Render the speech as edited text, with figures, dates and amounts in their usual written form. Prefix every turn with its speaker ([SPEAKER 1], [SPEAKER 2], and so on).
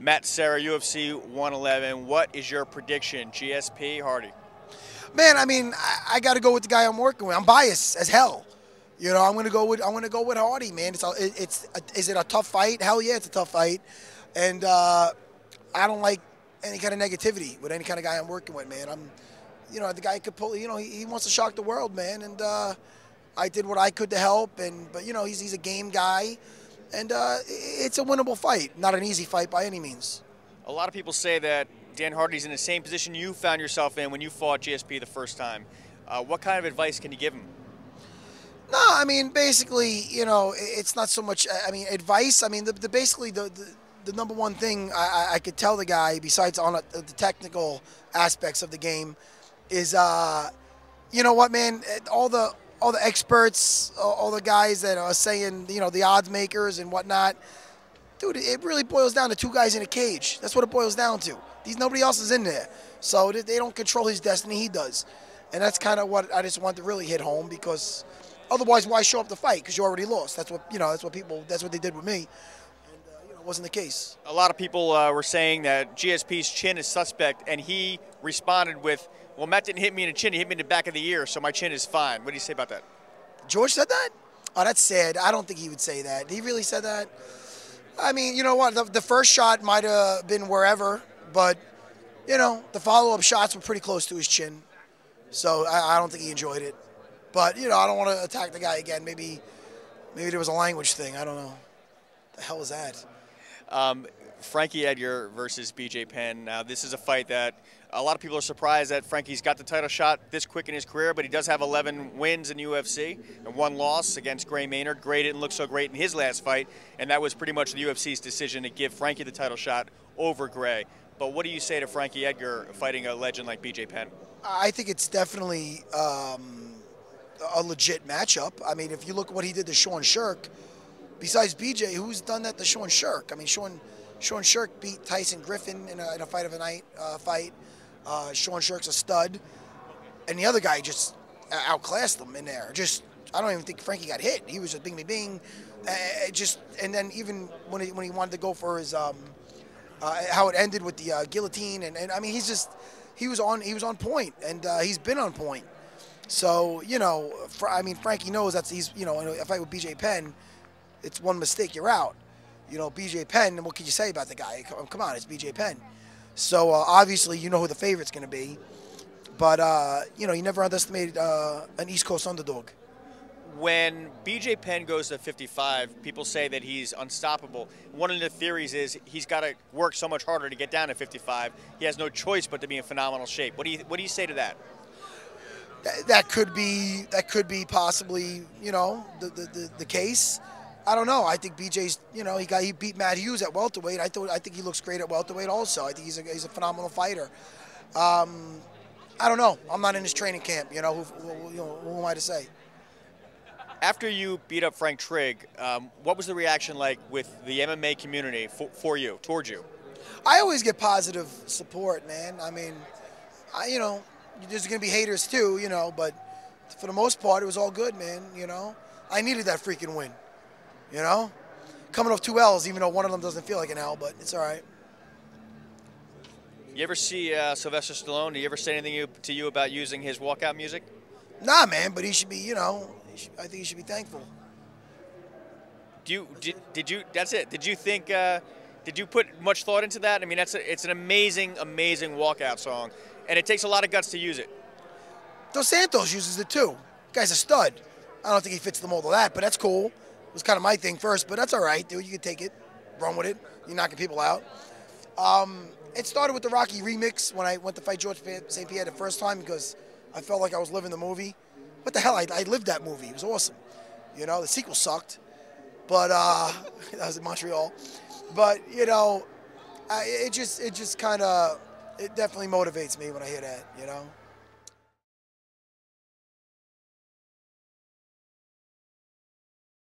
[SPEAKER 1] Matt Serra, UFC 111. What is your prediction? GSP, Hardy?
[SPEAKER 2] Man, I mean, I got to go with the guy I'm working with. I'm biased as hell. You know, I'm gonna go with Hardy, man. Is it a tough fight? Hell yeah, it's a tough fight, and I don't like any kind of negativity with any kind of guy I'm working with, man. You know, the guy could pull. You know, he wants to shock the world, man, and I did what I could to help, but you know, he's a game guy, and it's a winnable fight. Not an easy fight by any means.
[SPEAKER 1] A lot of people say that Dan Hardy's in the same position you found yourself in when you fought GSP the first time. What kind of advice can you give him?
[SPEAKER 2] No, I mean, basically, you know, it's not so much, I mean, advice. I mean, basically the number one thing I could tell the guy, besides on the technical aspects of the game, is, you know what, man, all the experts, all the guys that are saying, you know, the odds makers and whatnot, dude, it really boils down to two guys in a cage. That's what it boils down to. Nobody else is in there. So they don't control his destiny, he does. And that's kind of what I just want to really hit home, because otherwise, why show up to fight? Because you already lost. That's what, you know. That's what they did with me, and you know, it wasn't the case.
[SPEAKER 1] A lot of people were saying that GSP's chin is suspect, and he responded with, "Well, Matt didn't hit me in the chin; he hit me in the back of the ear, so my chin is fine." What do you say about that?
[SPEAKER 2] George said that? Oh, that's sad. I don't think he would say that. He really said that? I mean, you know what? The first shot might have been wherever, but you know, the follow-up shots were pretty close to his chin, so I don't think he enjoyed it. But, you know, I don't want to attack the guy again. Maybe there was a language thing. I don't know. The hell is that?
[SPEAKER 1] Frankie Edgar versus BJ Penn. Now, this is a fight that a lot of people are surprised that Frankie's got the title shot this quick in his career, but he does have 11 wins in UFC and 1 loss against Gray Maynard. Gray didn't look so great in his last fight, and that was pretty much the UFC's decision to give Frankie the title shot over Gray. But what do you say to Frankie Edgar fighting a legend like BJ Penn?
[SPEAKER 2] I think it's definitely a legit matchup. I mean, if you look at what he did to Sean Shirk, besides BJ, who's done that to Sean Shirk? I mean, Sean Shirk beat Tyson Griffin in a fight of a night fight. Sean Shirk's a stud, and the other guy just outclassed him in there. I don't even think Frankie got hit. He was just bing, bing, bing. And then even when he wanted to go for his how it ended with the guillotine, and I mean, he was on point, and he's been on point. So, you know, I mean, Frankie knows that he's, you know, in a fight with BJ Penn, it's one mistake, you're out. You know, BJ Penn, and what can you say about the guy? Come on, it's BJ Penn. So, obviously, you know who the favorite's going to be. But, you know, you never underestimate an East Coast underdog.
[SPEAKER 1] When BJ Penn goes to 55, people say that he's unstoppable. One of the theories is he's got to work so much harder to get down to 55. He has no choice but to be in phenomenal shape. What do you say to that?
[SPEAKER 2] That could be possibly, you know, the case. I don't know. I think BJ's, you know, he beat Matt Hughes at welterweight. I think he looks great at welterweight also. I think he's a phenomenal fighter. I don't know. I'm not in his training camp. You know, who am I to say?
[SPEAKER 1] After you beat up Frank Trigg, what was the reaction like with the MMA community for you, towards you?
[SPEAKER 2] I always get positive support, man. I mean, you know, there's going to be haters too, you know, but for the most part, it was all good, man, you know. I needed that freaking win, you know. Coming off 2 L's, even though one of them doesn't feel like an L, but it's all right.
[SPEAKER 1] You ever see Sylvester Stallone? Did he ever say anything to you about using his walkout music?
[SPEAKER 2] Nah, man, but he should be, you know, I think he should be thankful.
[SPEAKER 1] Did you? That's it. Did you think? Did you put much thought into that? I mean, it's an amazing walkout song, and it takes a lot of guts to use it.
[SPEAKER 2] Dos Santos uses it too. Guy's a stud. I don't think he fits the mold of that, but that's cool. It was kind of my thing first, but that's all right, dude. You can take it, run with it. You're knocking people out. It started with the Rocky remix when I went to fight George St-Pierre the first time, because I felt like I was living the movie. What the hell? I lived that movie. It was awesome. You know, the sequel sucked, but that was in Montreal. But you know, it just kind of, it definitely motivates me when I hear that. You know.